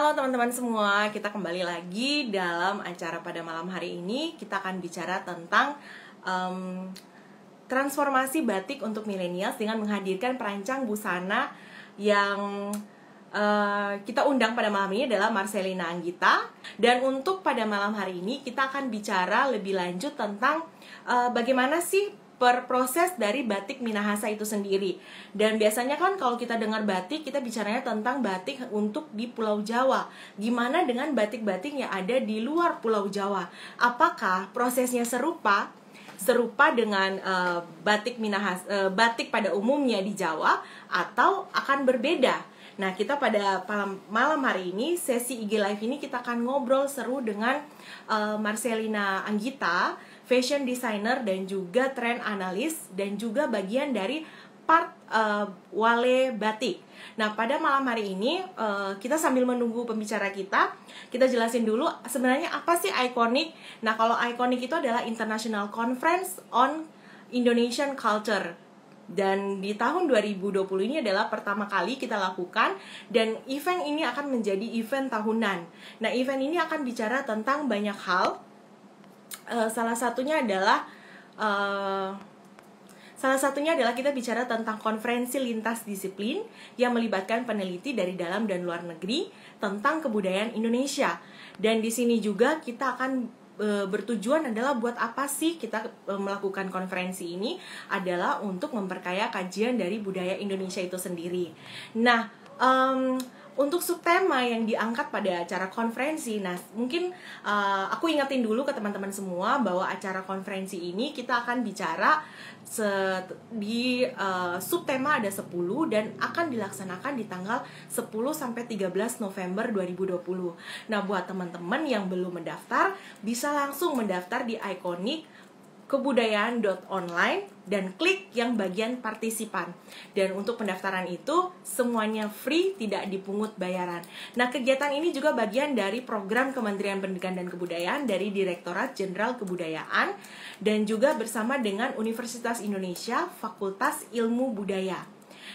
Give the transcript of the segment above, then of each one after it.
Halo teman-teman semua, kita kembali lagi dalam acara pada malam hari ini. Kita akan bicara tentang transformasi batik untuk milenials dengan menghadirkan perancang busana yang kita undang pada malam ini adalah Marcelina Anggita. Dan untuk pada malam hari ini kita akan bicara lebih lanjut tentang bagaimana sih proses dari batik Minahasa itu sendiri. Dan biasanya kan kalau kita dengar batik, kita bicaranya tentang batik untuk di Pulau Jawa. Gimana dengan batik-batik yang ada di luar Pulau Jawa? Apakah prosesnya serupa dengan batik Minahasa, batik pada umumnya di Jawa, atau akan berbeda? Nah, kita pada malam hari ini, sesi IG Live ini kita akan ngobrol seru dengan Marcelina Anggita, fashion designer dan juga trend analis, dan juga bagian dari part Wale Batik. Nah, pada malam hari ini kita sambil menunggu pembicara kita jelasin dulu sebenarnya apa sih Iconic. Nah, kalau Iconic itu adalah International Conference on Indonesian Culture. Dan di tahun 2020 ini adalah pertama kali kita lakukan, dan event ini akan menjadi event tahunan. Nah, event ini akan bicara tentang banyak hal. Salah satunya adalah kita bicara tentang konferensi lintas disiplin yang melibatkan peneliti dari dalam dan luar negeri tentang kebudayaan Indonesia. Dan di sini juga kita akan bertujuan adalah buat apa sih kita melakukan konferensi ini, adalah untuk memperkaya kajian dari budaya Indonesia itu sendiri. Nah, untuk subtema yang diangkat pada acara konferensi, nah mungkin aku ingetin dulu ke teman-teman semua bahwa acara konferensi ini kita akan bicara di subtema ada 10 dan akan dilaksanakan di tanggal 10 sampai 13 November 2020. Nah, buat teman-teman yang belum mendaftar, bisa langsung mendaftar di Iconic kebudayaan.online dan klik yang bagian partisipan. Dan untuk pendaftaran itu semuanya free, tidak dipungut bayaran. Nah, kegiatan ini juga bagian dari program Kementerian Pendidikan dan Kebudayaan dari Direktorat Jenderal Kebudayaan, dan juga bersama dengan Universitas Indonesia Fakultas Ilmu Budaya.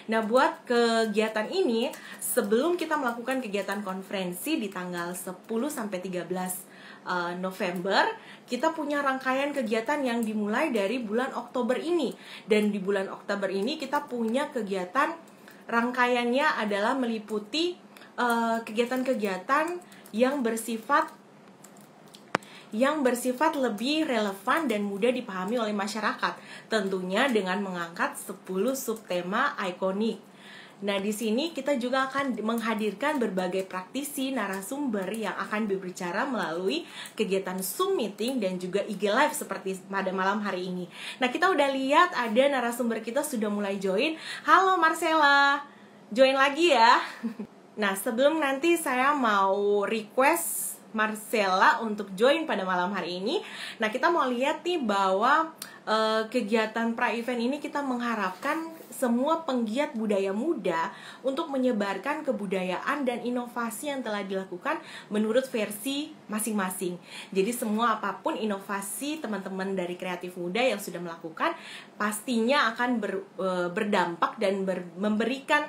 Nah, buat kegiatan ini, sebelum kita melakukan kegiatan konferensi di tanggal 10 sampai 13 November, kita punya rangkaian kegiatan yang dimulai dari bulan Oktober ini. Dan di bulan Oktober ini kita punya kegiatan rangkaiannya adalah meliputi kegiatan-kegiatan yang bersifat lebih relevan dan mudah dipahami oleh masyarakat, tentunya dengan mengangkat 10 subtema ikonik. Nah, di sini kita juga akan menghadirkan berbagai praktisi, narasumber yang akan berbicara melalui kegiatan Zoom meeting dan juga IG Live seperti pada malam hari ini. Nah, kita udah lihat ada narasumber kita sudah mulai join. Halo Marcella, join lagi ya. Nah, sebelum nanti saya mau request Marcella untuk join pada malam hari ini. Nah, kita mau lihat nih bahwa kegiatan pra-event ini kita mengharapkan semua penggiat budaya muda untuk menyebarkan kebudayaan dan inovasi yang telah dilakukan menurut versi masing-masing. Jadi semua apapun inovasi teman-teman dari kreatif muda yang sudah melakukan pastinya akan berdampak dan memberikan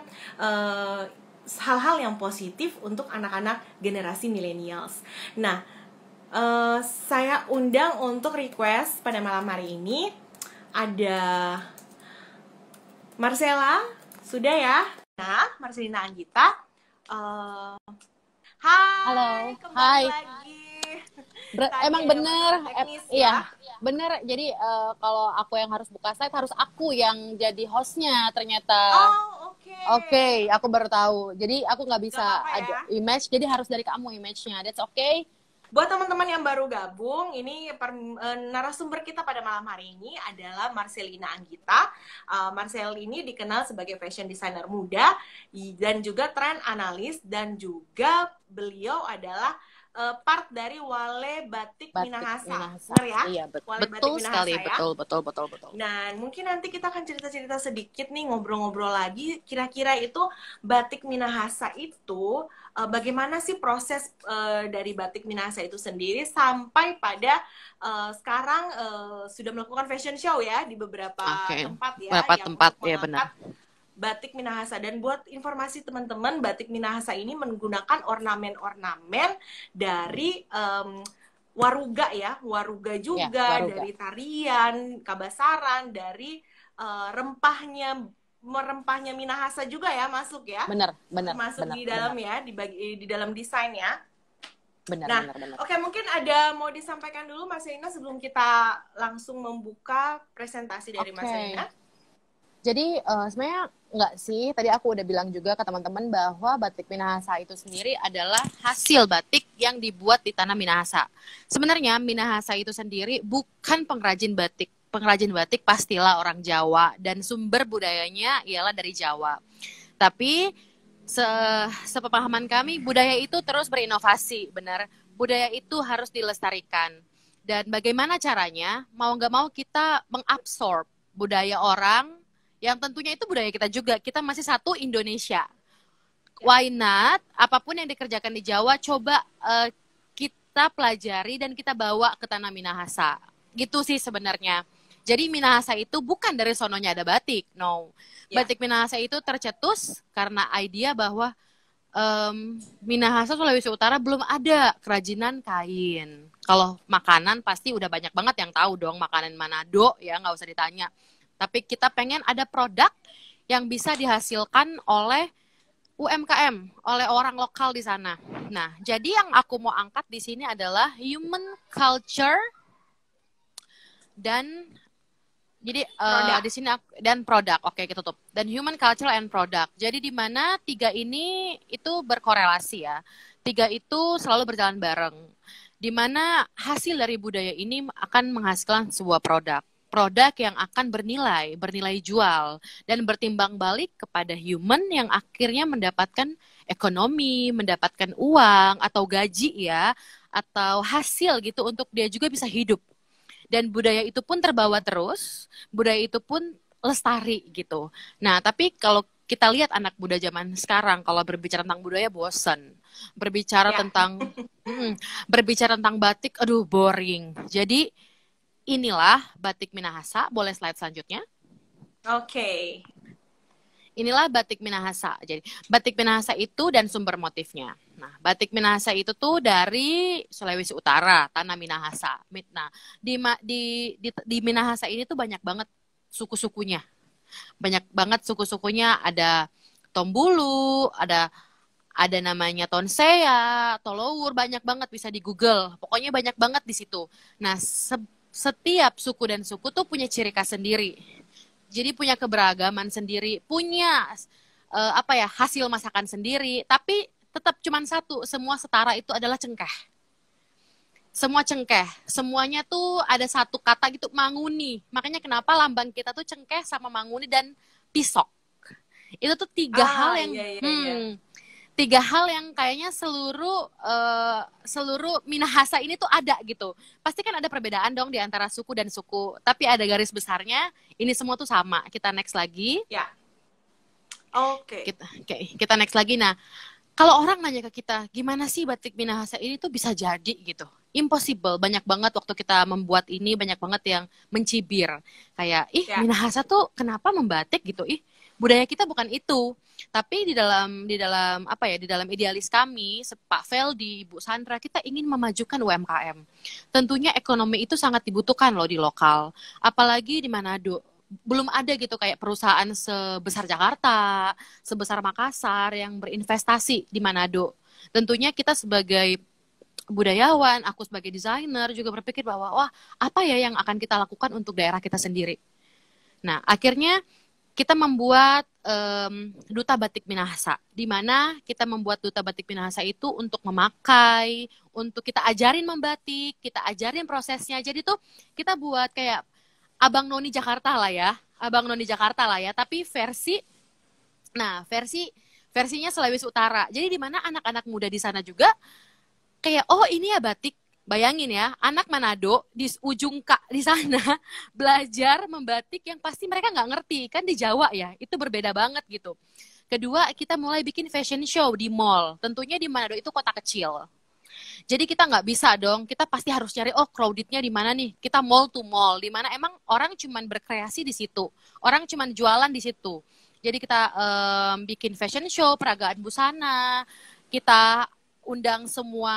hal-hal yang positif untuk anak-anak generasi millennials. Nah, saya undang untuk request pada malam hari ini ada Marcella, sudah ya? Nah, Marcelina Anggita. Hai, halo, kembali lagi. Emang bener, iya, bener. Jadi kalau aku yang harus buka slide, harus aku yang jadi hostnya ternyata. Oh, Oke, aku baru tahu. Jadi aku nggak bisa ada ya? image, jadi harus dari kamu image-nya. That's okay. Buat teman-teman yang baru gabung, ini narasumber kita pada malam hari ini adalah Marcelina Anggita. Marcel ini dikenal sebagai fashion designer muda dan juga trend analis, dan juga beliau adalah part dari Wale Batik Minahasa. Benar ya? Iya, Wale betul Batik sekali, Minahasa, betul. Nah, mungkin nanti kita akan cerita-cerita sedikit nih, ngobrol-ngobrol lagi. Kira-kira itu batik Minahasa itu bagaimana sih proses dari batik Minahasa itu sendiri sampai pada sekarang sudah melakukan fashion show ya di beberapa tempat ya. Beberapa tempat ya, benar. batik Minahasa. Dan buat informasi teman-teman, batik Minahasa ini menggunakan ornamen-ornamen dari waruga ya, waruga juga, waruga. dari tarian, kabasaran, dari rempahnya Minahasa juga ya, masuk ya. Benar. Masuk di dalam ya, di dalam desain ya. Benar. Oke, mungkin ada mau disampaikan dulu Mas Selina sebelum kita langsung membuka presentasi dari Mas Selina. Jadi sebenarnya enggak sih, tadi aku udah bilang juga ke teman-teman bahwa batik Minahasa itu sendiri adalah hasil batik yang dibuat di tanah Minahasa. Sebenarnya Minahasa itu sendiri bukan pengrajin batik. Pengrajin batik pastilah orang Jawa dan sumber budayanya ialah dari Jawa. Tapi sepemahaman kami, budaya itu terus berinovasi, benar. Budaya itu harus dilestarikan. Dan bagaimana caranya? Mau nggak mau kita mengabsorb budaya orang, yang tentunya itu budaya kita juga. Kita masih satu Indonesia. Why not? Apapun yang dikerjakan di Jawa, coba kita pelajari dan kita bawa ke tanah Minahasa. Gitu sih sebenarnya. Jadi Minahasa itu bukan dari sononya ada batik, no. Batik Minahasa itu tercetus karena idea bahwa Minahasa Sulawesi Utara belum ada kerajinan kain. Kalau makanan pasti udah banyak banget yang tahu dong makanan Manado ya, nggak usah ditanya. Tapi kita pengen ada produk yang bisa dihasilkan oleh UMKM, oleh orang lokal di sana. Nah, jadi yang aku mau angkat di sini adalah human culture dan jadi di sini dan produk. Oke, kita tutup. Dan human culture and product. Jadi di mana 3 ini itu berkorelasi ya. 3 itu selalu berjalan bareng. Di mana hasil dari budaya ini akan menghasilkan sebuah produk. Produk yang akan bernilai jual dan bertimbang balik kepada human yang akhirnya mendapatkan ekonomi, mendapatkan uang atau gaji ya, atau hasil gitu untuk dia juga bisa hidup. Dan budaya itu pun terbawa terus, budaya itu pun lestari gitu. Nah, tapi kalau kita lihat anak muda zaman sekarang, kalau berbicara tentang budaya bosan. Berbicara tentang batik, aduh boring. Jadi inilah batik Minahasa. Boleh slide selanjutnya? Oke. Inilah batik Minahasa. Jadi batik Minahasa itu dan sumber motifnya. Nah, batik Minahasa itu tuh dari Sulawesi Utara, tanah Minahasa. Nah, di Minahasa ini tuh banyak banget suku-sukunya. Banyak banget suku-sukunya, ada Tombulu, ada namanya Tonsea, Tolowur, banyak banget bisa di Google. Pokoknya banyak banget di situ. Nah, setiap suku dan suku tuh punya ciri khas sendiri. Jadi punya keberagaman sendiri, punya hasil masakan sendiri, tapi tetap cuma satu, semua setara itu adalah cengkeh. Semua cengkeh, semuanya tuh ada satu kata gitu, manguni. Makanya kenapa lambang kita tuh cengkeh sama manguni dan pisok. Itu tuh 3 hal yang tiga hal yang kayaknya seluruh Minahasa ini tuh ada gitu. Pasti kan ada perbedaan dong di antara suku dan suku, tapi ada garis besarnya. Ini semua tuh sama. Kita next lagi. Ya. Oke. Kita next lagi. Nah, kalau orang nanya ke kita, gimana sih batik Minahasa ini tuh bisa jadi gitu? Impossible. Banyak banget waktu kita membuat ini, banyak banget yang mencibir. Kayak, Minahasa tuh kenapa membatik gitu? Budaya kita bukan itu. Tapi di dalam idealis kami, Pak Feldi, Ibu Sandra, kita ingin memajukan UMKM. Tentunya ekonomi itu sangat dibutuhkan loh di lokal. Apalagi di Manado. Belum ada gitu kayak perusahaan sebesar Jakarta, sebesar Makassar yang berinvestasi di Manado. Tentunya kita sebagai budayawan, aku sebagai desainer juga berpikir bahwa wah, apa ya yang akan kita lakukan untuk daerah kita sendiri. Nah, akhirnya kita membuat Duta Batik Minahasa, di mana kita membuat Duta Batik Minahasa itu untuk memakai, untuk kita ajarin membatik, kita ajarin prosesnya. Jadi tuh kita buat kayak Abang Noni Jakarta lah ya, tapi versinya Sulawesi Utara. Jadi di mana anak-anak muda di sana juga kayak ini ya batik. Bayangin ya, anak Manado di ujung di sana belajar membatik yang pasti mereka nggak ngerti. Kan di Jawa ya, itu berbeda banget gitu. Kedua, kita mulai bikin fashion show di mall. Tentunya di Manado itu kota kecil. Jadi kita nggak bisa dong, kita pasti harus cari, crowdednya di mana nih? Kita mall to mall, di mana emang orang cuman berkreasi di situ. Orang cuman jualan di situ. Jadi kita bikin fashion show, peragaan busana, kita undang semua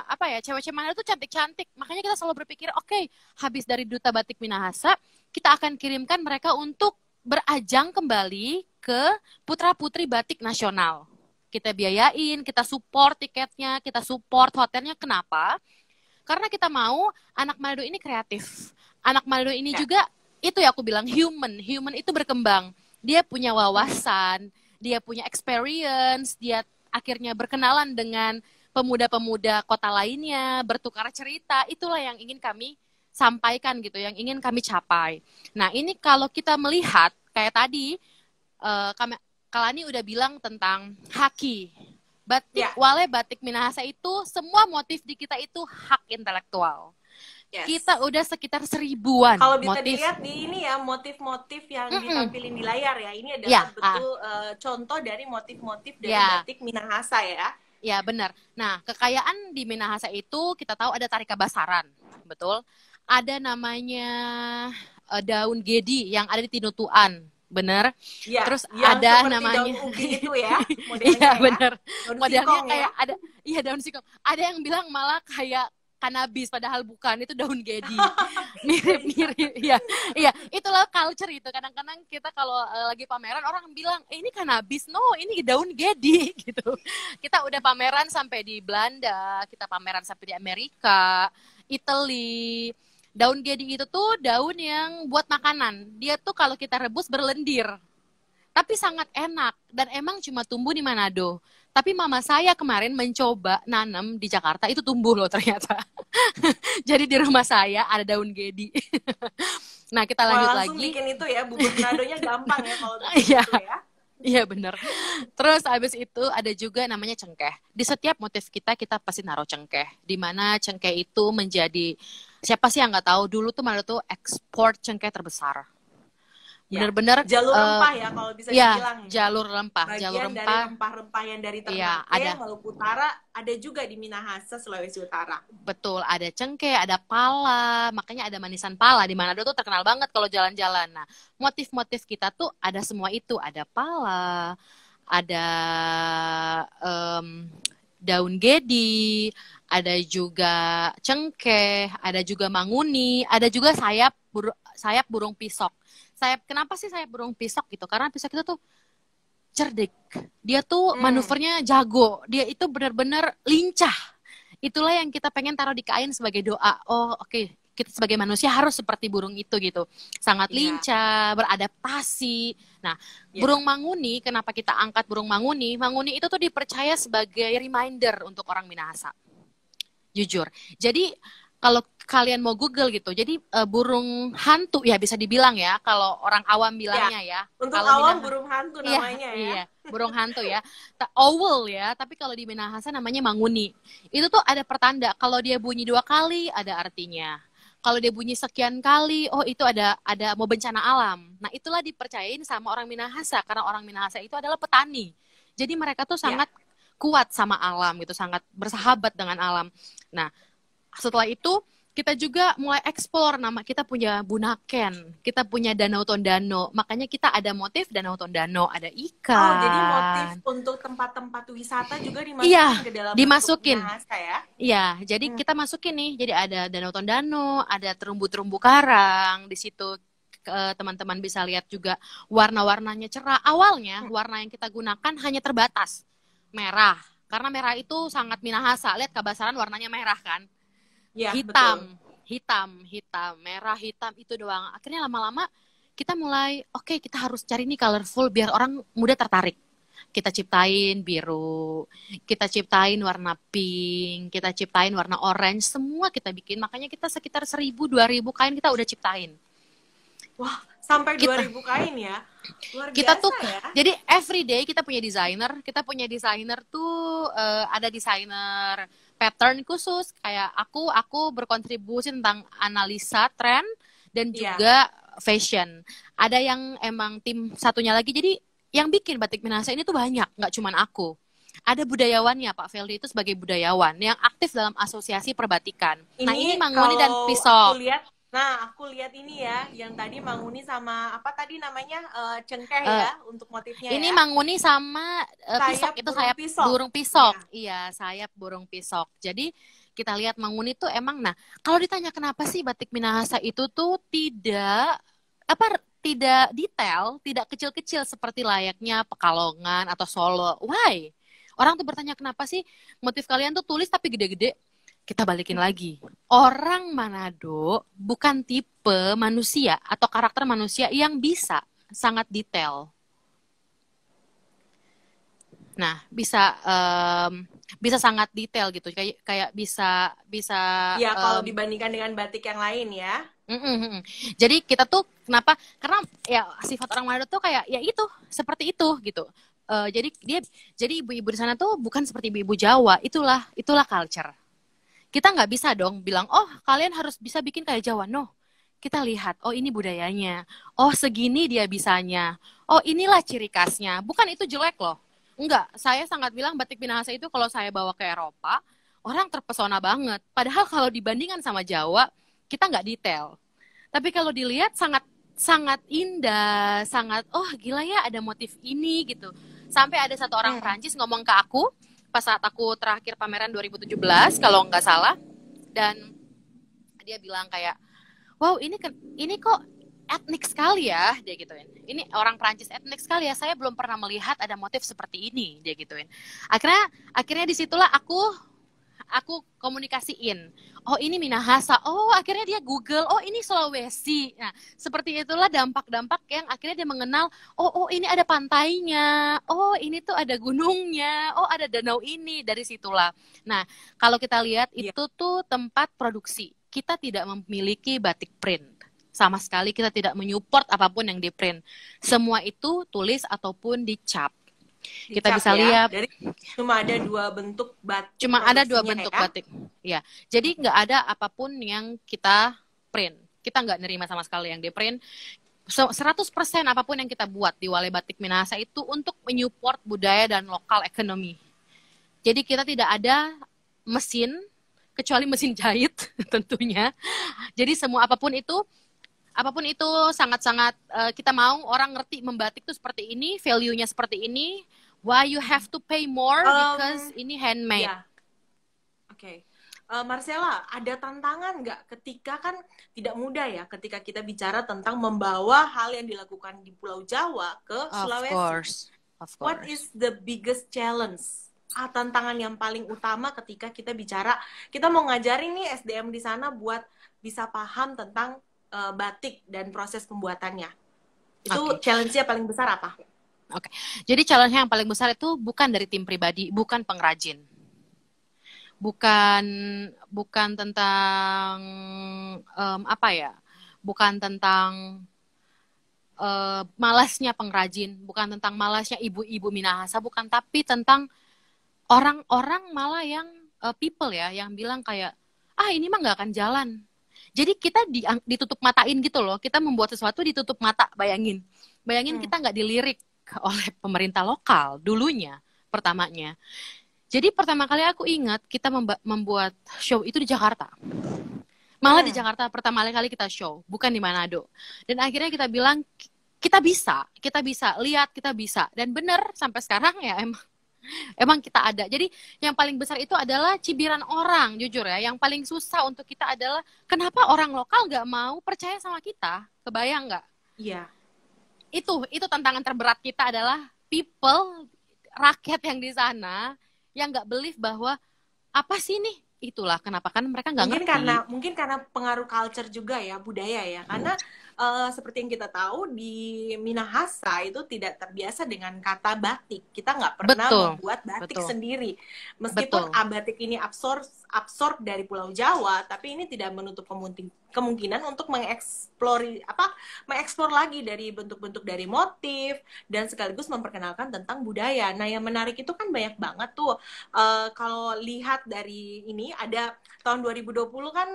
apa ya, cewek-cewek Manado tuh cantik-cantik. Makanya kita selalu berpikir, oke, habis dari Duta Batik Minahasa, kita akan kirimkan mereka untuk berajang kembali ke putra-putri batik nasional. Kita biayain, kita support tiketnya, kita support hotelnya. Kenapa? Karena kita mau anak Manado ini kreatif. Anak Manado ini juga, itu ya aku bilang, human. Human itu berkembang. Dia punya wawasan, dia punya experience, dia akhirnya berkenalan dengan pemuda-pemuda kota lainnya, bertukar cerita. Itulah yang ingin kami sampaikan gitu, yang ingin kami capai. Nah, ini kalau kita melihat, kayak tadi, Kalani udah bilang tentang haki. Batik Wale, batik Minahasa itu, semua motif di kita itu hak intelektual. Kita udah sekitar 1000-an. Kalau bisa dilihat di ini ya, motif-motif yang ditampilin di layar ya, ini adalah betul contoh dari motif-motif dari batik Minahasa ya. Ya, benar. Nah, kekayaan di Minahasa itu kita tahu ada tari kabasaran, betul. Ada namanya daun gedi yang ada di Tinutuan, benar. Ya, terus ada namanya daun ubi itu ya, iya benar. Modelnya kayak ya? ada, iya daun singkong. Ada yang bilang malah kayak kanabis, padahal bukan, itu daun gedi. Mirip-mirip, ya. Iya, itulah culture itu. Kadang-kadang kita kalau lagi pameran, orang bilang, ini kanabis, no, ini daun gedi, gitu. Kita udah pameran sampai di Belanda, kita pameran sampai di Amerika, Italy. Daun gedi itu tuh daun yang buat makanan. Dia tuh kalau kita rebus berlendir. Tapi sangat enak, dan emang cuma tumbuh di Manado. Tapi mama saya kemarin mencoba nanam di Jakarta, itu tumbuh loh ternyata. Jadi di rumah saya ada daun gedi. Nah, kita lanjut langsung lagi. Bikin itu ya, bubur Manadonya gampang ya kalau gitu ya. Iya benar. Terus abis itu ada juga namanya cengkeh. Di setiap motif kita pasti naruh cengkeh. Dimana cengkeh itu menjadi, siapa sih yang nggak tahu, dulu tuh Manado tuh ekspor cengkeh terbesar. Bener-bener jalur rempah ya kalau bisa dibilang. Jalur rempah. Bagian jalur rempah dari rempah-rempah yang dari Ternate, Maluku Utara, ada juga di Minahasa, Sulawesi Utara. Betul, ada cengkeh, ada pala, makanya ada manisan pala. Di Manado tuh terkenal banget kalau jalan-jalan. Nah, motif-motif kita tuh ada semua itu. Ada pala, ada daun gedi, ada juga cengkeh, ada juga manguni, ada juga sayap burung pisok. Kenapa sih sayap burung pisok gitu? Karena pisok itu tuh cerdik. Dia tuh manuvernya jago. Dia itu benar-benar lincah. Itulah yang kita pengen taruh di kain sebagai doa. Oh, oke. Kita sebagai manusia harus seperti burung itu gitu. Sangat lincah, beradaptasi. Nah, burung manguni, kenapa kita angkat burung manguni? Manguni itu tuh dipercaya sebagai reminder untuk orang Minahasa. Jujur. Jadi, kalau kalian mau Google gitu, jadi burung hantu ya bisa dibilang ya, kalau orang awam bilangnya ya. Untuk awam burung hantu namanya ya. Iya, burung hantu ya. Owl ya, tapi kalau di Minahasa namanya manguni. Itu tuh ada pertanda, kalau dia bunyi 2 kali ada artinya. Kalau dia bunyi sekian kali, oh itu ada mau bencana alam. Nah, itulah dipercayain sama orang Minahasa, karena orang Minahasa itu adalah petani. Jadi mereka tuh sangat kuat sama alam gitu, sangat bersahabat dengan alam. Nah, setelah itu kita juga mulai eksplor, nama kita punya Bunaken, kita punya Danau Tondano, makanya kita ada motif Danau Tondano, ada ikan. Oh, jadi motif untuk tempat-tempat wisata juga dimasukin ke dalam Minahasa ya? Iya, jadi kita masukin nih, jadi ada Danau Tondano, ada terumbu-terumbu karang di situ. Teman-teman bisa lihat juga warna-warnanya cerah. Awalnya warna yang kita gunakan hanya terbatas merah, karena merah itu sangat Minahasa. Lihat kabasaran warnanya merah kan? Ya, hitam, merah, hitam, itu doang. Akhirnya lama-lama kita mulai, oke, kita harus cari nih colorful biar orang mudah tertarik. Kita ciptain biru, kita ciptain warna pink, kita ciptain warna orange, semua kita bikin. Makanya kita sekitar 1000-2000 kain kita udah ciptain. Wah, sampai 2000 kain ya? Luar biasa kita tuh, ya? Jadi everyday kita punya desainer. Kita punya desainer tuh, ada desainer pattern khusus, kayak aku berkontribusi tentang analisa tren dan juga fashion. Ada yang emang tim satunya lagi, jadi yang bikin batik Minahasa ini tuh banyak, nggak cuman aku. Ada budayawannya, Pak Feldi itu sebagai budayawan yang aktif dalam asosiasi perbatikan. Nah, ini manguni dan pisau. Aku lihat Nah, aku lihat ini ya, yang tadi Manguni sama apa tadi namanya cengkeh Eh, ya untuk motifnya ini ya. manguni sama Sayap pisok, itu burung sayap pisok. burung pisok. Ya. Iya, sayap burung pisok. Jadi kita lihat manguni tuh emang, nah kalau ditanya kenapa sih batik Minahasa itu tuh tidak apa tidak detail, tidak kecil-kecil seperti layaknya Pekalongan atau Solo. Why? Orang tuh bertanya kenapa sih motif kalian tuh tulis tapi gede-gede? Kita balikin lagi. Orang Manado bukan tipe manusia atau karakter manusia yang bisa sangat detail. Nah, bisa sangat detail gitu. Kayak kayak bisa Ya, kalau em, dibandingkan dengan batik yang lain ya. mm, mm, mm. Jadi kita tuh kenapa? Karena ya sifat orang Manado tuh kayak ya itu, seperti itu gitu. Jadi ibu-ibu di sana tuh bukan seperti ibu-ibu Jawa. Itulah culture. Kita nggak bisa dong bilang, oh kalian harus bisa bikin kayak Jawa. No, kita lihat, oh ini budayanya. Oh segini dia bisanya. Oh inilah ciri khasnya. Bukan itu jelek loh. Enggak, saya sangat bilang batik Minahasa itu kalau saya bawa ke Eropa, orang terpesona banget. Padahal kalau dibandingkan sama Jawa, kita nggak detail. Tapi kalau dilihat sangat sangat indah, sangat oh gila ya ada motif ini gitu. Sampai ada satu orang Hmm. Perancis ngomong ke aku pas saat aku terakhir pameran 2017 kalau nggak salah, dan dia bilang kayak wow ini kok etnik sekali ya, dia gituin. Ini orang Prancis etnik sekali ya, saya belum pernah melihat ada motif seperti ini, dia gituin. Akhirnya disitulah aku komunikasiin. Oh ini Minahasa. Oh akhirnya dia Google. Oh ini Sulawesi. Nah seperti itulah dampak-dampak yang akhirnya dia mengenal. Oh ini ada pantainya. Oh ini tuh ada gunungnya. Oh ada danau ini. Dari situlah. Nah kalau kita lihat Ya. itu tuh tempat produksi. Kita tidak memiliki batik print. Sama sekali kita tidak menyupport apapun yang di print. Semua itu tulis ataupun dicap. Kita Dicap bisa ya. lihat Dari cuma ada dua bentuk batik cuma ada dua produksinya bentuk ya. batik. Ya, jadi nggak ada apapun yang kita print. Kita nggak nerima sama sekali yang di print. 100% apapun yang kita buat di Wale Batik Minahasa itu untuk menyupport budaya dan lokal ekonomi. Jadi kita tidak ada mesin, kecuali mesin jahit tentunya. Jadi semua apapun itu sangat-sangat kita mau orang ngerti membatik itu seperti ini, value-nya seperti ini. Why you have to pay more because ini handmade. Ya, oke. Marcella, ada tantangan nggak ketika kan tidak mudah ya ketika kita bicara tentang membawa hal yang dilakukan di Pulau Jawa ke Of Sulawesi. course, of What course. is the biggest challenge? Tantangan yang paling utama ketika kita bicara, kita mau ngajarin nih SDM di sana buat bisa paham tentang batik dan proses pembuatannya. Itu Oke. challenge-nya paling besar apa? Oke. Jadi challenge yang paling besar itu bukan dari tim pribadi, bukan pengrajin. Bukan bukan tentang apa ya? Bukan tentang malasnya pengrajin, bukan tentang malasnya ibu-ibu Minahasa, bukan, tapi tentang orang-orang malah yang people ya, yang bilang kayak ini mah nggak akan jalan. Jadi kita ditutup matain gitu loh. Kita membuat sesuatu ditutup mata. Bayangin kita nggak dilirik oleh pemerintah lokal dulunya, pertamanya. Jadi pertama kali aku ingat kita membuat show itu di Jakarta. Malah di Jakarta pertama kali kita show, bukan di Manado. Dan akhirnya kita bilang kita bisa lihat, kita bisa. Dan benar sampai sekarang ya emang kita ada. Jadi yang paling besar itu adalah cibiran orang, jujur ya. Yang paling susah untuk kita adalah kenapa orang lokal nggak mau percaya sama kita. Kebayang nggak? Iya. Itu tantangan terberat kita adalah people, rakyat yang di sana yang nggak believe bahwa apa sih nih? Itulah kenapa kan mereka nggak ngerti. Mungkin karena pengaruh culture juga ya, budaya ya. Karena seperti yang kita tahu di Minahasa itu tidak terbiasa dengan kata batik. Kita nggak pernah membuat batik sendiri. Meskipun batik ini absorb dari Pulau Jawa, tapi ini tidak menutup kemungkinan untuk mengeksplor lagi dari bentuk-bentuk dari motif dan sekaligus memperkenalkan tentang budaya. Nah, yang menarik itu kan banyak banget tuh. Kalau lihat dari ini ada tahun 2020 kan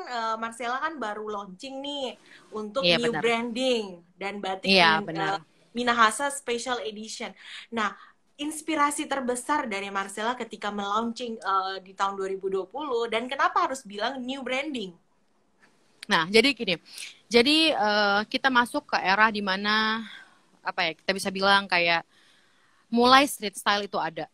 Marcella kan baru launching nih untuk new branding dan batik Minahasa Special Edition. Nah, inspirasi terbesar dari Marcella ketika melaunching di tahun 2020 dan kenapa harus bilang new branding? Nah, jadi gini. Jadi kita masuk ke era di mana apa ya? Kita bisa bilang kayak mulai street style itu ada.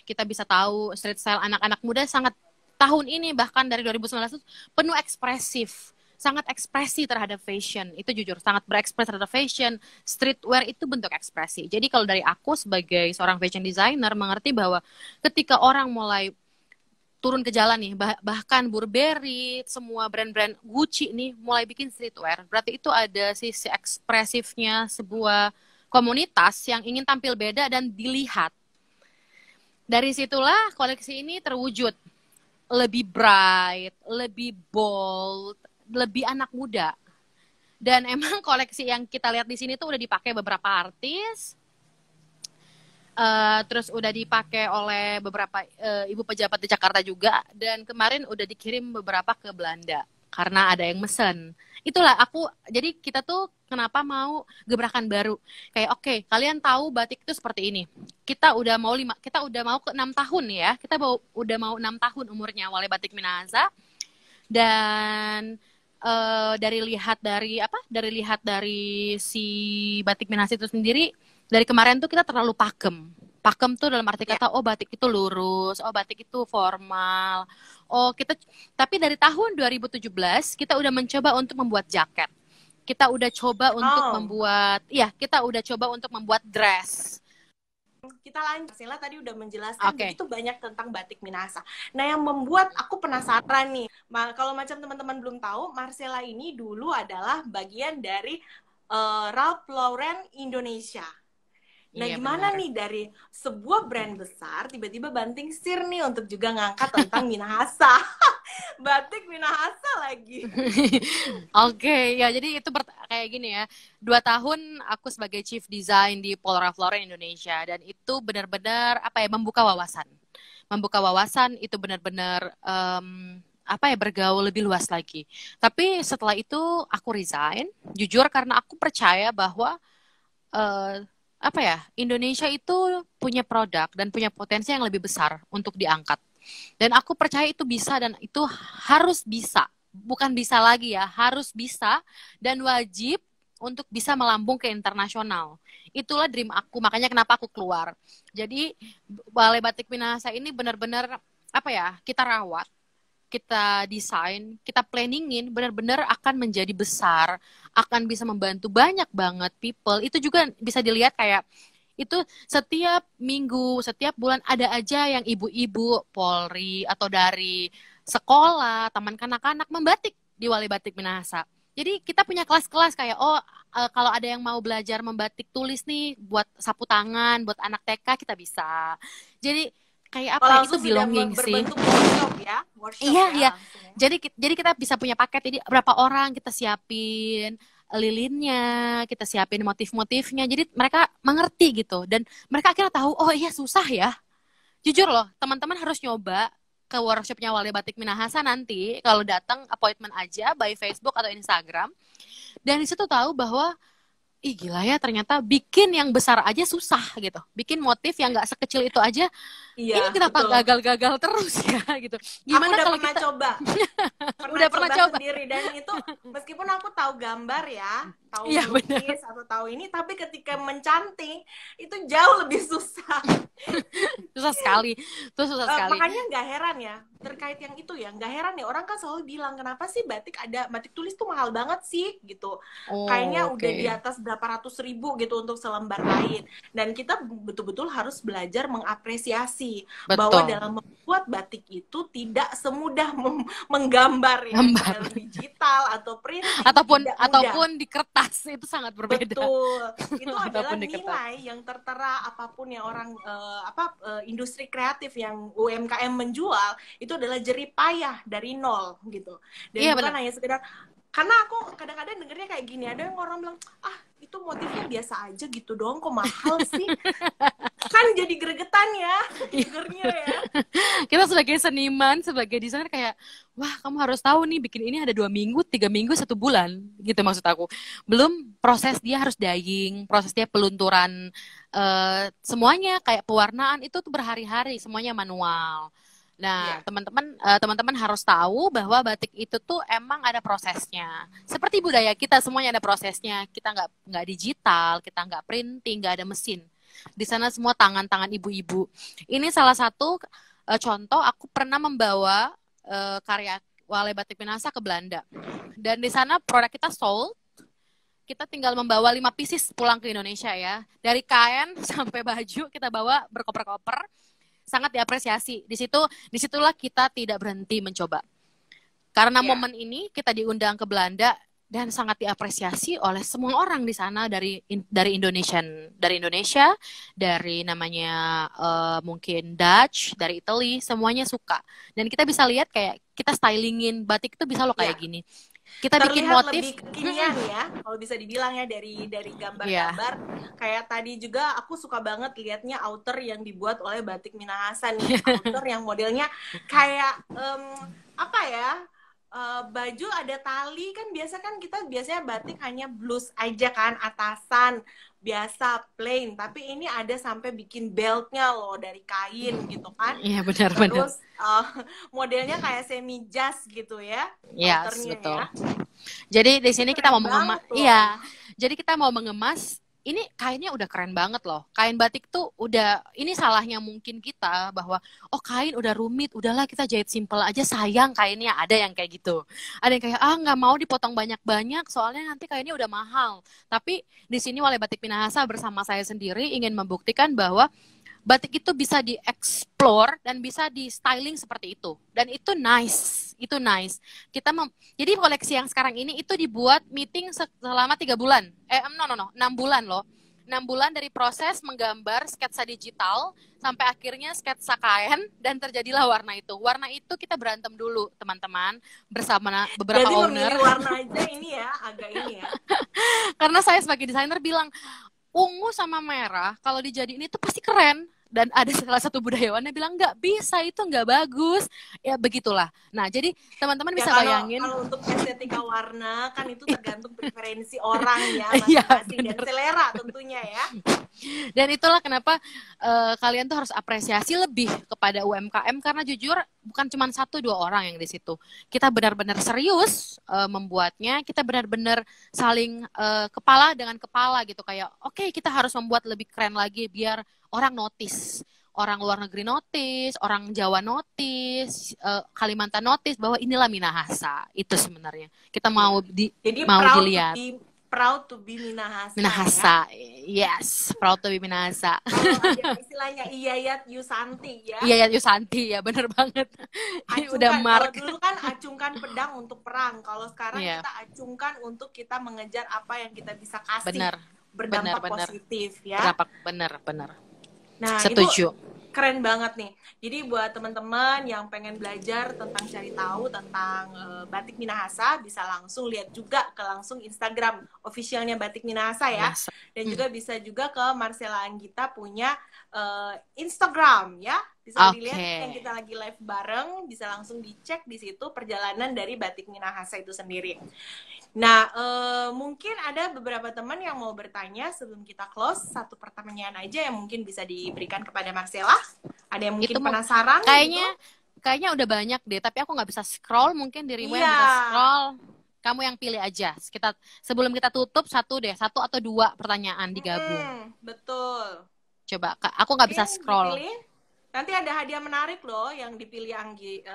Kita bisa tahu street style anak-anak muda sangat tahun ini bahkan dari 2019 itu penuh ekspresif. Sangat ekspresi terhadap fashion. Itu jujur, sangat berekspresi terhadap fashion. Streetwear itu bentuk ekspresi. Jadi kalau dari aku sebagai seorang fashion designer mengerti bahwa ketika orang mulai turun ke jalan nih, bahkan Burberry, semua brand-brand Gucci nih mulai bikin streetwear. Berarti itu ada sisi ekspresifnya sebuah komunitas yang ingin tampil beda dan dilihat. Dari situlah koleksi ini terwujud. Lebih bright, lebih bold, lebih anak muda. Dan emang koleksi yang kita lihat di sini tuh udah dipakai beberapa artis, terus udah dipakai oleh beberapa ibu pejabat di Jakarta juga, dan kemarin udah dikirim beberapa ke Belanda karena ada yang mesen. Itulah jadi kita tuh kenapa mau gebrakan baru. Kayak oke, kalian tahu batik itu seperti ini. Kita udah mau ke 6 tahun ya. Udah mau 6 tahun umurnya Wale Batik Minahasa. Dan dari lihat dari si Batik Minahasa itu sendiri, dari kemarin tuh kita terlalu pakem. Pakem tuh dalam arti kata, oh batik itu lurus, oh batik itu formal. Tapi dari tahun 2017 kita udah mencoba untuk membuat jaket. Kita udah coba untuk membuat dress. Kita lanjut. Sila tadi udah menjelaskan begitu banyak tentang batik Minahasa. Nah, yang membuat aku penasaran nih, kalau macam teman-teman belum tahu, Marcella ini dulu adalah bagian dari Ralph Lauren Indonesia. Nah, gimana nih dari sebuah brand besar tiba-tiba banting setir nih untuk juga ngangkat tentang Minahasa. Batik Minahasa lagi. Oke, ya jadi itu kayak gini ya. 2 tahun aku sebagai Chief Design di Paul Ralph Lauren Indonesia, dan itu benar-benar membuka wawasan. Membuka wawasan itu benar-benar bergaul lebih luas lagi. Tapi setelah itu aku resign, jujur karena aku percaya bahwa Indonesia itu punya produk dan punya potensi yang lebih besar untuk diangkat. Dan aku percaya itu bisa, dan itu harus bisa. Bukan bisa lagi ya, harus bisa dan wajib untuk bisa melambung ke internasional. Itulah dream aku, makanya kenapa aku keluar. Jadi Balai Batik Minahasa ini benar-benar kita rawat, kita desain, kita planningin, benar-benar akan menjadi besar, akan bisa membantu banyak banget people. Itu juga bisa dilihat kayak itu setiap minggu, setiap bulan ada aja yang ibu-ibu Polri atau dari sekolah, taman kanak-kanak membatik di Wali Batik Minahasa. Jadi kita punya kelas-kelas kayak kalau ada yang mau belajar membatik tulis nih buat sapu tangan, buat anak TK kita bisa. Jadi kayak itu belonging sih. Iya. Jadi kita bisa punya paket. Jadi berapa orang kita siapin lilinnya, kita siapin motif-motifnya. Jadi mereka mengerti gitu, dan mereka akhirnya tahu, oh iya susah ya. Jujur loh, teman-teman harus nyoba ke workshopnya Wali Batik Minahasa nanti. Kalau datang appointment aja by Facebook atau Instagram. Dan di situ tahu bahwa gila ya, ternyata bikin yang besar aja susah gitu. Bikin motif yang nggak sekecil itu aja, ini kenapa gagal-gagal terus ya gitu. Gimana kalau kita coba? Udah pernah coba sendiri, dan itu meskipun aku tahu gambar ya, tahu lukis atau tahu ini, tapi ketika mencanting itu jauh lebih susah. Susah sekali. Makanya nggak heran ya, terkait yang itu ya, nggak heran ya, orang kan selalu bilang kenapa sih batik tulis tuh mahal banget sih gitu. Kayaknya udah di atas berapa ratus ribu gitu untuk selembar kain. Dan kita betul-betul harus belajar mengapresiasi bahwa dalam membuat batik itu tidak semudah menggambar ya, dalam digital atau print ataupun di kertas, itu sangat berbeda. Betul. Itu adalah nilai yang tertera, apapun yang orang industri kreatif yang UMKM menjual itu adalah jerih payah dari nol gitu. Dan bukan hanya sekedar, karena aku kadang-kadang dengernya kayak gini, ada yang orang bilang, itu motifnya biasa aja gitu doang, kok mahal sih? Kan jadi gregetan ya dengernya ya. Kita sebagai seniman, sebagai desainer kayak, wah kamu harus tahu nih, bikin ini ada 2 minggu, 3 minggu, 1 bulan gitu maksud aku. Belum proses dia harus dyeing, proses dia pelunturan, semuanya kayak pewarnaan itu tuh berhari-hari, semuanya manual. Nah, Iya. teman-teman harus tahu bahwa batik itu tuh emang ada prosesnya. Seperti budaya kita semuanya ada prosesnya. Kita nggak digital, kita nggak printing, nggak ada mesin. Di sana semua tangan-tangan ibu-ibu. Ini salah satu contoh aku pernah membawa karya Wale Batik Minahasa ke Belanda. Dan di sana produk kita sold. Kita tinggal membawa 5 pieces pulang ke Indonesia ya. Dari kain sampai baju kita bawa berkoper-koper. Sangat diapresiasi. Disitulah kita tidak berhenti mencoba. Karena momen ini kita diundang ke Belanda dan sangat diapresiasi oleh semua orang di sana dari Indonesia, dari namanya mungkin Dutch, dari Italy, semuanya suka. Dan kita bisa lihat kayak kita stylingin batik itu bisa loh kayak gini. Kita bikin motif lebih kekinian ya, kalau bisa dibilang ya, dari gambar-gambar. Kayak tadi juga aku suka banget liatnya outer yang dibuat oleh Batik Minahasa nih. Outer yang modelnya kayak apa ya, baju ada tali kan, kita biasanya batik hanya blus aja kan, atasan biasa plain, tapi ini ada sampai bikin beltnya loh dari kain gitu kan. Iya, benar. Terus modelnya kayak semi jas gitu ya. Yes, betul. Ya. Jadi di sini kita mau mengemas. Iya. Jadi kita mau mengemas. Ini kainnya udah keren banget loh. Kain batik tuh udah, ini salahnya mungkin kita bahwa kain udah rumit, udahlah kita jahit simple aja, sayang kainnya. Ada yang kayak gitu. Ada yang kayak nggak mau dipotong banyak-banyak soalnya nanti kainnya udah mahal. Tapi di sini Wale Batik Minahasa bersama saya sendiri ingin membuktikan bahwa batik itu bisa di-explore dan bisa di-styling seperti itu. Dan itu nice. Jadi koleksi yang sekarang ini itu dibuat meeting selama 3 bulan. 6 bulan loh. 6 bulan dari proses menggambar sketsa digital sampai akhirnya sketsa kain dan terjadilah warna itu. Warna itu kita berantem dulu, teman-teman, bersama beberapa Jadi owner. Jadi memilih warna aja ini ya, agak ini ya. Karena saya sebagai desainer bilang, ungu sama merah kalau dijadiin itu pasti keren. Dan ada salah satu budayawan yang bilang nggak bisa, itu nggak bagus. Ya begitulah. Nah, jadi teman-teman bisa bayangin. Kalau untuk estetika warna kan itu tergantung preferensi orang ya, masing-masing dan selera tentunya ya. Dan itulah kenapa kalian tuh harus apresiasi lebih kepada UMKM, karena jujur bukan cuma 1-2 orang yang di situ. Kita benar-benar serius membuatnya. Kita benar-benar saling kepala dengan kepala gitu, kayak oke, kita harus membuat lebih keren lagi biar orang notice, orang luar negeri notice, orang Jawa notice, Kalimantan notice bahwa inilah Minahasa. Itu sebenarnya kita mau dilihat. Proud to be Minahasa. Minahasa, ya? Yes, proud to be Minahasa. Kalau ada istilahnya Iyayat Yusanti ya. Iyayat Yusanti ya, bener banget. Ini udah mark. Kalau dulu kan acungkan pedang untuk perang, kalau sekarang kita acungkan untuk kita mengejar apa yang kita bisa kasih. Berdampak positif ya. Bener. Nah, setuju. Itu keren banget nih. Jadi buat teman-teman yang pengen belajar tentang, cari tahu tentang Batik Minahasa, bisa langsung lihat juga ke langsung Instagram officialnya Batik Minahasa ya. Dan juga bisa juga ke Marcella Anggita punya Instagram ya. Bisa dilihat yang kita lagi live bareng, bisa langsung dicek di situ perjalanan dari Batik Minahasa itu sendiri. Nah, mungkin ada beberapa teman yang mau bertanya sebelum kita close. Satu pertanyaan aja yang mungkin bisa diberikan kepada Marcella. Ada yang mungkin penasaran? Kayaknya udah banyak deh, tapi aku nggak bisa scroll. Mungkin dirimu yang bisa scroll. Kamu yang pilih aja. Sebelum kita tutup, 1 atau 2 pertanyaan digabung. Betul. Coba, aku nggak bisa scroll. Dipilih. Nanti ada hadiah menarik loh yang dipilih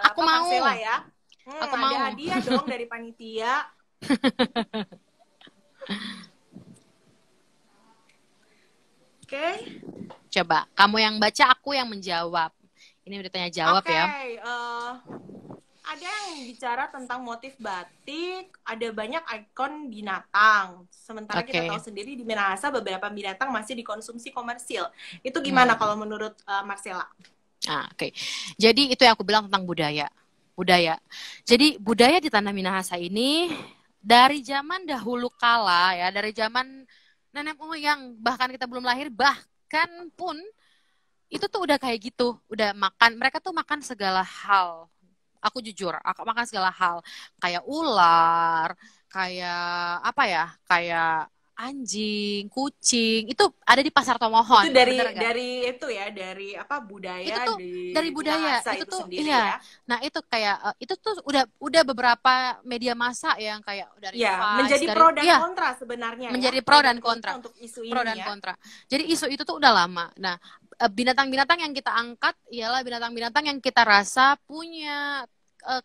aku mau. Marcella ya. Aku mau. Ada hadiah dong dari panitia. Oke. Coba, kamu yang baca, aku yang menjawab. Ini udah tanya jawab ya. Ada yang bicara tentang motif batik, ada banyak ikon binatang. Sementara kita tahu sendiri di Minahasa beberapa binatang masih dikonsumsi komersil. Itu gimana kalau menurut Marcella? Oke. Jadi itu yang aku bilang tentang budaya. Jadi budaya di tanah Minahasa ini dari zaman dahulu kala ya, dari zaman nenek moyang, bahkan kita belum lahir, bahkan pun itu tuh udah kayak gitu, udah makan, mereka tuh makan segala hal. Aku jujur, aku makan segala hal, kayak ular, kayak apa ya, kayak anjing, kucing, itu ada di Pasar Tomohon, Itu dari bener gak? itu ya, dari apa, Itu budaya tuh di dari budaya, Minahasa itu itu tuh sendiri iya. ya. Nah itu kayak itu tuh udah beberapa media massa yang kayak dari Ya, Vice, menjadi dari pro dan iya kontra sebenarnya ya. menjadi Pro pro dan dan kontra, kontra untuk isu pro ini dan ya. kontra. Jadi isu itu tuh udah lama. Nah binatang-binatang yang kita angkat ialah binatang-binatang yang kita rasa punya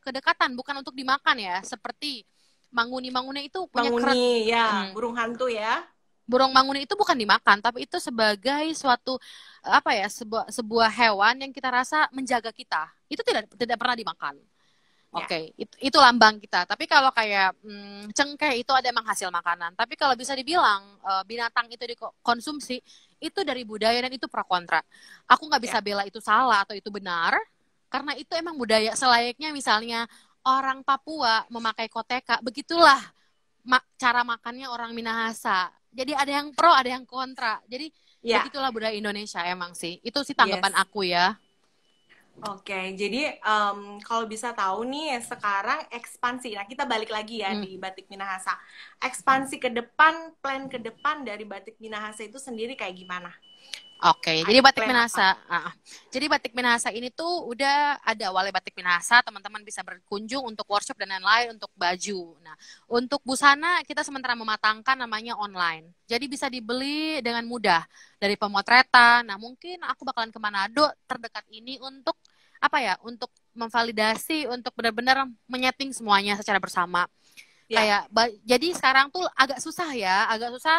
kedekatan, bukan untuk dimakan ya, seperti manguni itu punya keret. Manguni ya, burung hantu ya. Burung manguni itu bukan dimakan, tapi itu sebagai suatu apa ya, sebuah hewan yang kita rasa menjaga kita. Itu tidak pernah dimakan. Ya. Oke, itu lambang kita. Tapi kalau kayak cengkeh itu ada emang hasil makanan. Tapi kalau bisa dibilang binatang itu dikonsumsi, itu dari budaya dan itu pro kontra. Aku nggak bisa bela itu salah atau itu benar, karena itu emang budaya. Selayaknya misalnya orang Papua memakai koteka, begitulah cara makannya orang Minahasa. Jadi ada yang pro, ada yang kontra. Jadi begitulah budaya Indonesia emang sih. Itu sih tanggapan aku ya. Oke, jadi kalau bisa tahu nih sekarang ekspansi. Nah, kita balik lagi ya di Batik Minahasa. Ekspansi ke depan, plan ke depan dari Batik Minahasa itu sendiri kayak gimana? Oke, jadi Batik Minahasa. Jadi Batik Minahasa ini tuh udah ada Wale Batik Minahasa, teman-teman bisa berkunjung untuk workshop dan lain-lain, untuk baju. Nah, untuk busana kita sementara mematangkan namanya online. Jadi bisa dibeli dengan mudah dari pemotretan. Nah, mungkin aku bakalan ke Manado terdekat ini untuk apa ya? Untuk memvalidasi, untuk benar-benar menyeting semuanya secara bersama. Kayak jadi sekarang tuh agak susah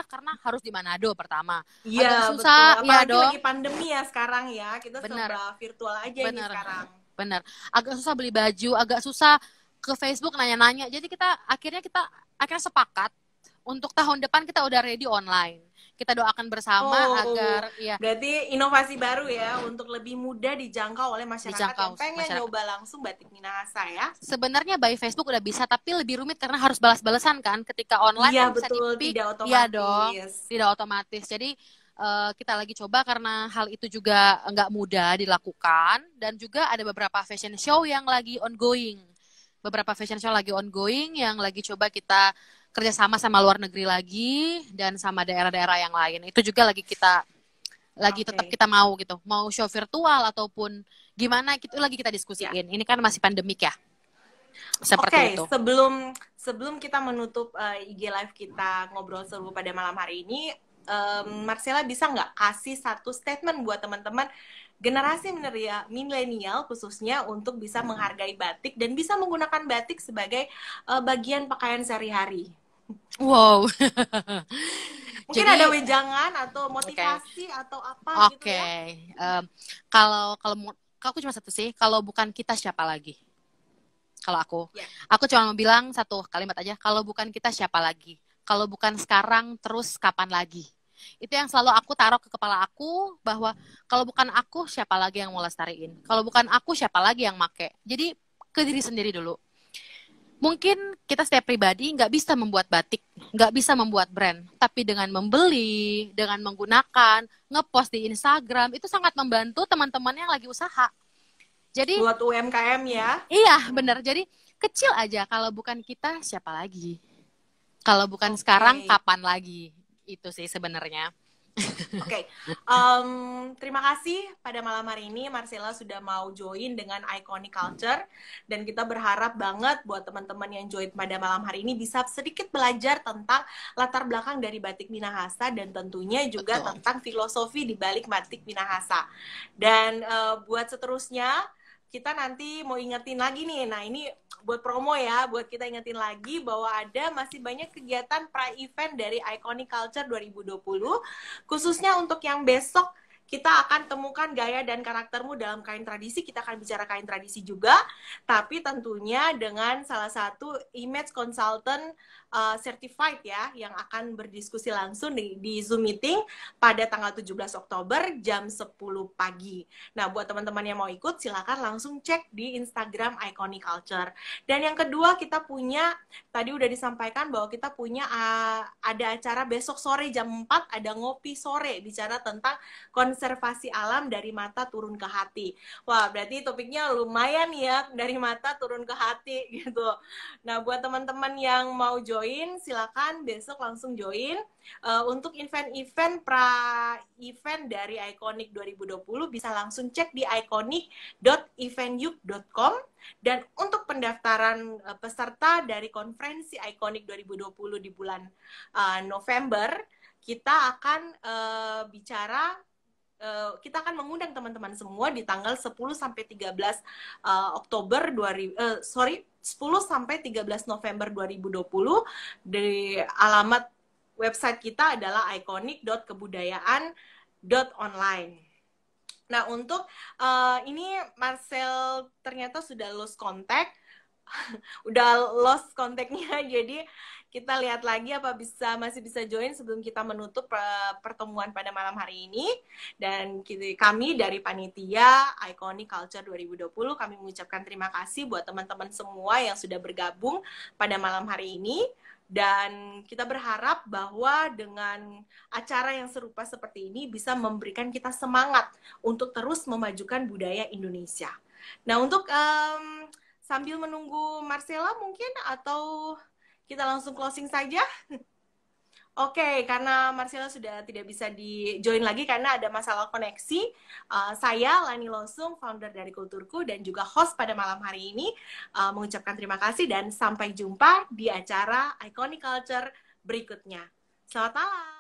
karena harus di Manado pertama. Iya, agak susah, betul. Apalagi dong. lagi pandemi ya sekarang ya. Kita serba virtual aja ini sekarang. Bener. Agak susah beli baju, agak susah ke Facebook nanya-nanya. Jadi akhirnya kita sepakat untuk tahun depan kita udah ready online. Kita doakan bersama agar berarti inovasi baru ya untuk lebih mudah dijangkau oleh masyarakat yang pengen nyoba langsung Batik Minahasa ya. Sebenarnya by Facebook udah bisa, tapi lebih rumit karena harus balas-balasan kan ketika online. Iya, kan betul, bisa tidak otomatis. Iya dong, tidak otomatis. Jadi kita lagi coba karena hal itu juga nggak mudah dilakukan, dan juga ada beberapa fashion show yang lagi ongoing. Yang lagi coba kita kerjasama sama luar negeri lagi dan sama daerah-daerah yang lain. Itu juga lagi tetap kita mau gitu, mau show virtual ataupun gimana, itu lagi kita diskusiin. Ini kan masih pandemik ya. Seperti itu. Sebelum kita menutup IG live kita ngobrol seru pada malam hari ini, Marcella bisa nggak kasih satu statement buat teman-teman generasi milenial khususnya untuk bisa menghargai batik dan bisa menggunakan batik sebagai bagian pakaian sehari-hari? Wow. Mungkin jadi, ada wejangan atau motivasi atau apa gitu ya? Kalau aku cuma satu sih, kalau bukan kita siapa lagi? Kalau aku cuma mau bilang satu kalimat aja, kalau bukan kita siapa lagi? Kalau bukan sekarang, terus kapan lagi? Itu yang selalu aku taruh ke kepala aku, bahwa kalau bukan aku, siapa lagi yang mau lestariin? Kalau bukan aku, siapa lagi yang make? Jadi ke diri sendiri dulu. Mungkin kita setiap pribadi nggak bisa membuat batik, nggak bisa membuat brand, tapi dengan membeli, dengan menggunakan, ngepost di Instagram, itu sangat membantu teman-teman yang lagi usaha. Jadi buat UMKM ya? Iya, benar. Jadi kecil aja, kalau bukan kita, siapa lagi? Kalau bukan sekarang, kapan lagi? Itu sih sebenarnya. Terima kasih pada malam hari ini Marcella sudah mau join dengan Iconic Culture, dan kita berharap banget buat teman-teman yang join pada malam hari ini bisa sedikit belajar tentang latar belakang dari Batik Minahasa dan tentunya juga tentang filosofi di balik Batik Minahasa. Dan buat seterusnya kita nanti mau ingetin lagi nih, nah ini buat promo ya, buat kita ingetin lagi bahwa ada masih banyak kegiatan pra-event dari Iconic Culture 2020, khususnya untuk yang besok kita akan temukan gaya dan karaktermu dalam kain tradisi. Kita akan bicara kain tradisi juga, tapi tentunya dengan salah satu image consultant certified ya, yang akan berdiskusi langsung di Zoom meeting pada tanggal 17 Oktober jam 10 pagi. Nah, buat teman-teman yang mau ikut, silakan langsung cek di Instagram Iconic Culture. Dan yang kedua, kita punya, tadi udah disampaikan bahwa kita punya ada acara besok sore jam 4, ada ngopi sore, bicara tentang konsep konservasi alam dari mata turun ke hati. Wah, berarti topiknya lumayan ya, dari mata turun ke hati gitu. Nah, buat teman-teman yang mau join, silakan besok langsung join. Untuk event-event pra-event dari Iconic 2020 bisa langsung cek di iconic.eventyuk.com. Dan untuk pendaftaran peserta dari konferensi Iconic 2020 di bulan November, kita akan kita akan mengundang teman-teman semua di tanggal 10 sampai 13 Oktober 10 sampai 13 November 2020 di alamat website kita adalah iconic.kebudayaan.online. Nah, untuk ini Marcel ternyata sudah lost contact. Udah lost kontaknya, jadi kita lihat lagi apa masih bisa join sebelum kita menutup pertemuan pada malam hari ini. Dan kami dari panitia Iconic Culture 2020 kami mengucapkan terima kasih buat teman-teman semua yang sudah bergabung pada malam hari ini. Dan kita berharap bahwa dengan acara yang serupa seperti ini bisa memberikan kita semangat untuk terus memajukan budaya Indonesia. Nah, untuk sambil menunggu Marcella mungkin, atau kita langsung closing saja? Oke, karena Marcella sudah tidak bisa di-join lagi karena ada masalah koneksi. Saya, Lani Losung, founder dari Kulturku, dan juga host pada malam hari ini, mengucapkan terima kasih dan sampai jumpa di acara Iconic Culture berikutnya. Selamat malam!